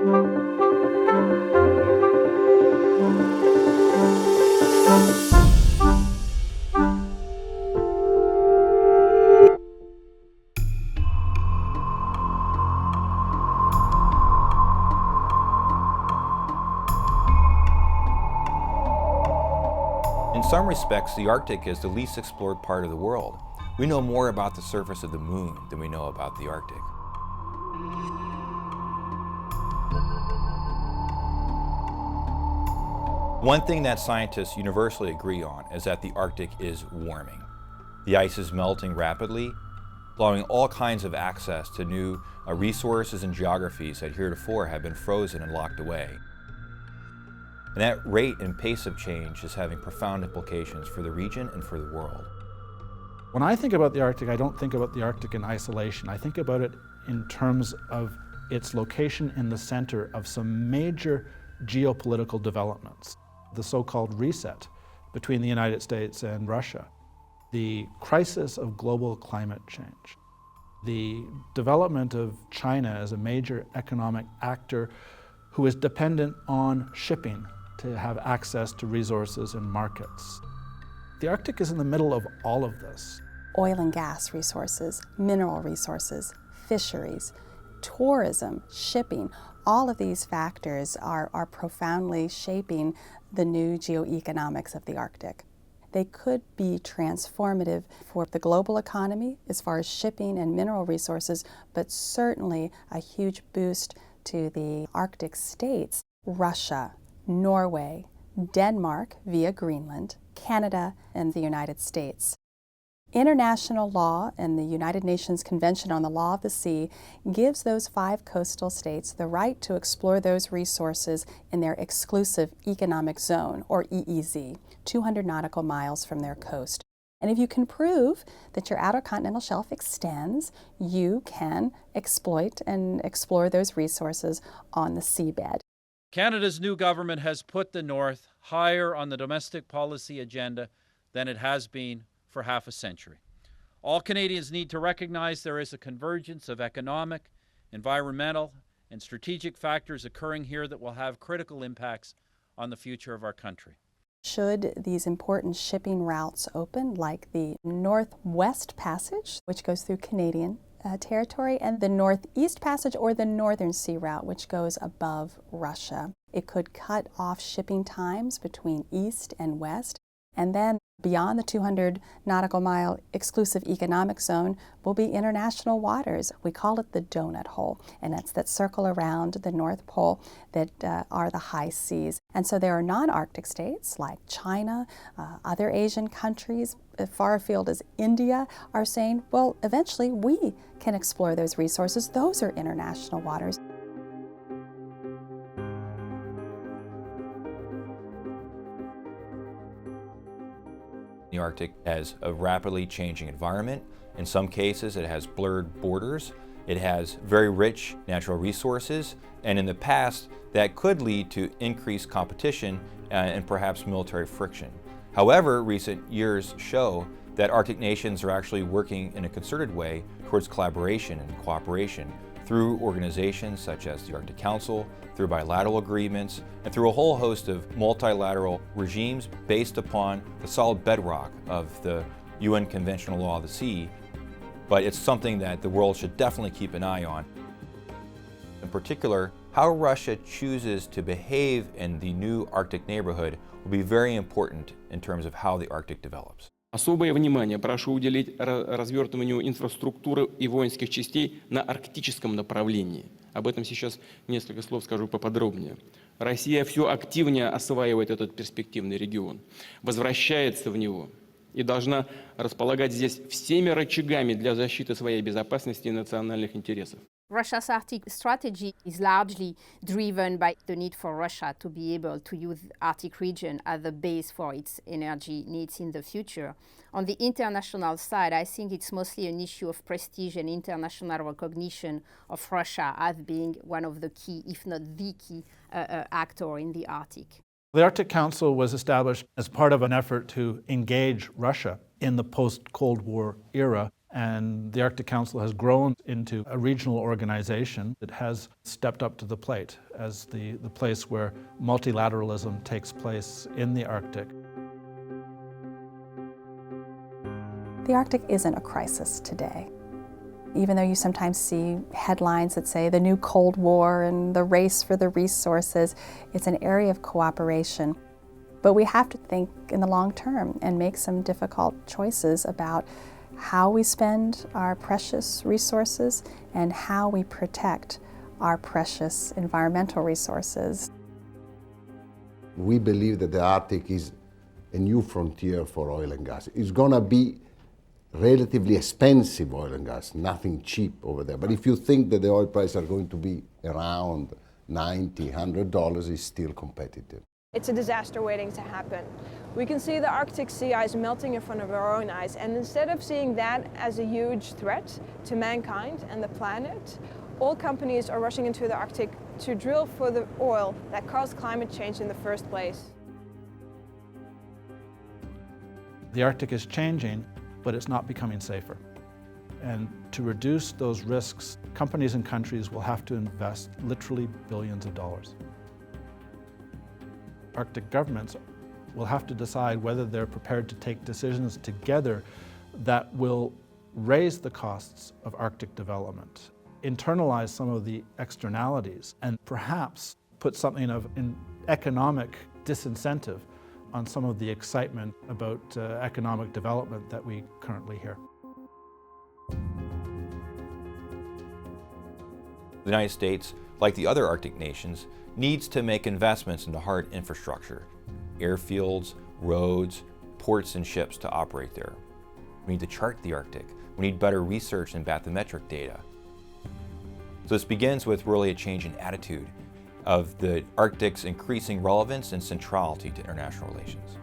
In some respects, the Arctic is the least explored part of the world. We know more about the surface of the moon than we know about the Arctic. One thing that scientists universally agree on is that the Arctic is warming. The ice is melting rapidly, allowing all kinds of access to new resources and geographies that heretofore have been frozen and locked away. And that rate and pace of change is having profound implications for the region and for the world. When I think about the Arctic, I don't think about the Arctic in isolation. I think about it in terms of its location in the center of some major geopolitical developments. The so-called reset between the United States and Russia, the crisis of global climate change, the development of China as a major economic actor who is dependent on shipping to have access to resources and markets. The Arctic is in the middle of all of this. Oil and gas resources, mineral resources, fisheries, tourism, shipping, all of these factors are profoundly shaping the new geoeconomics of the Arctic. They could be transformative for the global economy as far as shipping and mineral resources, but certainly a huge boost to the Arctic states, Russia, Norway, Denmark via Greenland, Canada, and the United States. International law and the United Nations Convention on the Law of the Sea gives those 5 coastal states the right to explore those resources in their exclusive economic zone, or EEZ, 200 nautical miles from their coast. And if you can prove that your outer continental shelf extends, you can exploit and explore those resources on the seabed. Canada's new government has put the North higher on the domestic policy agenda than it has been for half a century. All Canadians need to recognize there is a convergence of economic, environmental, and strategic factors occurring here that will have critical impacts on the future of our country. Should these important shipping routes open, like the Northwest Passage, which goes through Canadian territory, and the Northeast Passage or the Northern Sea Route, which goes above Russia, it could cut off shipping times between east and west. And then beyond the 200 nautical mile exclusive economic zone will be international waters. We call it the donut hole, and that's that circle around the North Pole that are the high seas. And so there are non-Arctic states like China, other Asian countries, as far afield as India, are saying, well, eventually we can explore those resources. Those are international waters. The Arctic has a rapidly changing environment. In some cases, it has blurred borders. It has very rich natural resources, and in the past, that could lead to increased competition and perhaps military friction. However, recent years show that Arctic nations are actually working in a concerted way towards collaboration and cooperation through organizations such as the Arctic Council, through bilateral agreements, and through a whole host of multilateral regimes based upon the solid bedrock of the UN Conventional Law of the Sea. But it's something that the world should definitely keep an eye on. In particular, how Russia chooses to behave in the new Arctic neighborhood will be very important in terms of how the Arctic develops. Особое внимание прошу уделить развертыванию инфраструктуры и воинских частей на арктическом направлении. Об этом сейчас несколько слов скажу поподробнее. Россия все активнее осваивает этот перспективный регион, возвращается в него и должна располагать здесь всеми рычагами для защиты своей безопасности и национальных интересов. Russia's Arctic strategy is largely driven by the need for Russia to be able to use the Arctic region as the base for its energy needs in the future. On the international side, I think it's mostly an issue of prestige and international recognition of Russia as being one of the key, if not the key, actor in the Arctic. The Arctic Council was established as part of an effort to engage Russia in the post-Cold War era And the Arctic Council has grown into a regional organization that has stepped up to the plate as the place where multilateralism takes place in the Arctic. The Arctic isn't a crisis today. Even though you sometimes see headlines that say the new Cold War and the race for the resources, it's an area of cooperation. But we have to think in the long term and make some difficult choices about how we spend our precious resources and how we protect our precious environmental resources. We believe that the Arctic is a new frontier for oil and gas. It's going to be relatively expensive oil and gas, nothing cheap over there. But if you think that the oil prices are going to be around $90, $100, it's still competitive. It's a disaster waiting to happen. We can see the Arctic sea ice melting in front of our own eyes, and instead of seeing that as a huge threat to mankind and the planet, all companies are rushing into the Arctic to drill for the oil that caused climate change in the first place. The Arctic is changing, but it's not becoming safer. And to reduce those risks, companies and countries will have to invest literally billions of dollars. Arctic governments will have to decide whether they're prepared to take decisions together that will raise the costs of Arctic development, internalize some of the externalities, and perhaps put something of an economic disincentive on some of the excitement about economic development that we currently hear. The United States, like the other Arctic nations, needs to make investments into hard infrastructure, airfields, roads, ports, and ships to operate there. We need to chart the Arctic. We need better research and bathymetric data. So this begins with really a change in attitude of the Arctic's increasing relevance and centrality to international relations.